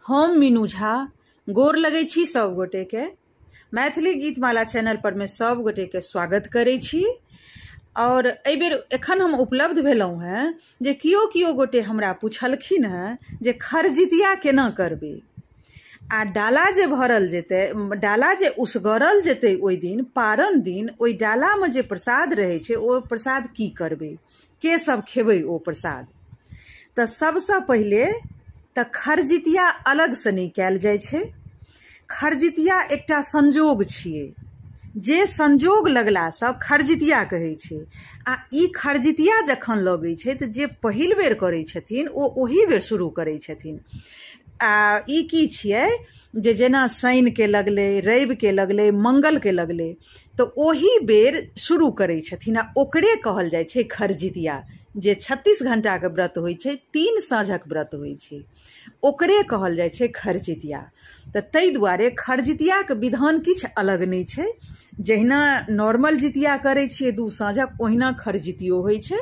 हम मीनू झा गोर लगै छी सब गोटे के मैथिली गीतमाला चैनल पर में सब गोटे के स्वागत करै छी। और एहि बेर एखन हम उपलब्ध भेलहुँ हैं जे कियो गोटे हमरा पूछलखिन हैं जे खरजितिया केना करबै आ डाला जे भरल जेतै, डाला जे उसगरल जेतै ओहि दिन पारण दिन, ओहि डाला में जे प्रसाद रहै छै ओ प्रसाद की करबै, के सब खेबै ओ प्रसाद। तऽ सबसँ पहिले तऽ खरजितिया अलग से नहीं कयल जाइ छै। खरजितिया एकटा संजोग छियै जे संजोग लगलासँ खरजितिया कहै छै। आ ई खरजितिया जखन लगै छै तऽ जे पहिल बेर करै छथिन ओ ओही बेर शुरू करै छथिन। आ ई की छियै जे जेना शनि के लगलै, रवि के लगलै, मंगल के लगलै तऽ ओही बेर शुरू करै छथिन आ ओकरे कहल जाइ छै खरजितिया। जे 36 घंटा के व्रत होइ छै, 3 साँझक व्रत होइ छै, ओकरे कहल जाइ छै खरजितिया। तऽ ताहि दुआरे खरजितिया के विधान किछु अलग नहीं छै। जहिना नॉर्मल जितिया करै छियै 2 साँझक, ओहिना खरजितियो होइ छै,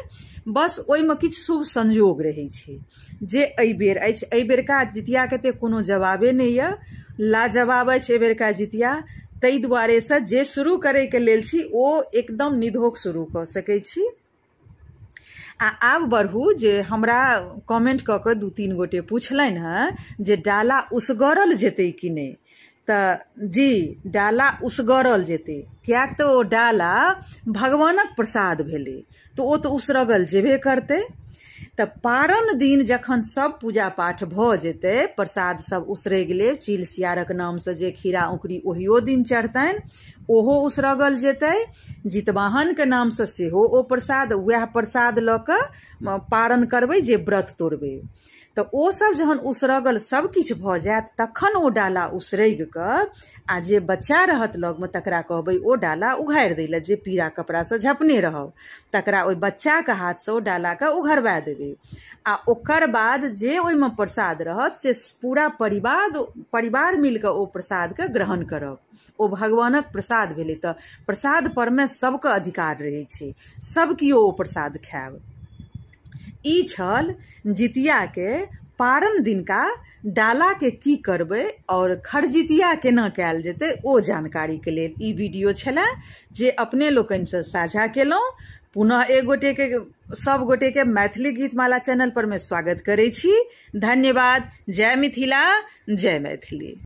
बस ओहिमे किछु शुभ संयोग रहै छै जे एहि बेर अछि। एहि बेरका जितिया के तऽ कोनो जवाबे नहीं यऽ, लाजवाब अछि एहि बेरका जितिया। ताहि दुआरे से जे शुरू करे के लेल छी ओ एकदम निधोक शुरू कऽ सकै छी। आ आब बढ़ू जे हमरा कमेंट कऽ कऽ 2-3 गोटे पूछलनि हैं जे डाला उसगरल जेतै कि नहीं। तऽ जी डाला उसगरल जेतै, कियाक तऽ ओ डाला भगवानक प्रसाद भेलै तऽ ओ तऽ उसरगल जेबे करतै। तऽ पारण दिन जखन सब पूजा पाठ भऽ जेतै, प्रसाद सब उसरगि लेब, चील सियारक नामसँ जे खीरा औंकरी ओहियो दिन चढ़तनि ओहो उसरगल जेतै, जितवाहन के नामसँ सेहो ओ प्रसाद, वएह प्रसाद लऽ कऽ पारण करबै जे व्रत तोड़बै। तऽ ओ सब जहन उसरगल सब किछु भऽ जायत तखन ओ डाला उसरगि कऽ आ जे बच्चा रहत लगमे तकरा कहबै ओ डाला उघारि दै लए, जे पीरा कपड़ासँ झपने रहब तकरा ओहि बच्चाके हाथसँ ओ डालाके उघरबा देबै। आ ओकर बाद जे ओहिमे प्रसाद रहत से पूरा परिवार मिलकऽ ओ प्रसादके ग्रहण करब। ओ भगवानक प्रसाद भेलै तऽ प्रसाद परमे सबके अधिकार रहै छै, सब किओ ओ प्रसाद खायब। ई छल जितिया के पारण दिनका डाला के की करबै और खरजितिया केना कयल जेतै ओ जानकारी के लेल ई वीडियो छलै जे अपने लोकनिसँ साझा केलहुँ। पुनः एक गोटे के सब गोटे के मैथिली गीतमाला चैनल पर में स्वागत करै छी। धन्यवाद। जय मिथिला, जय मैथिली।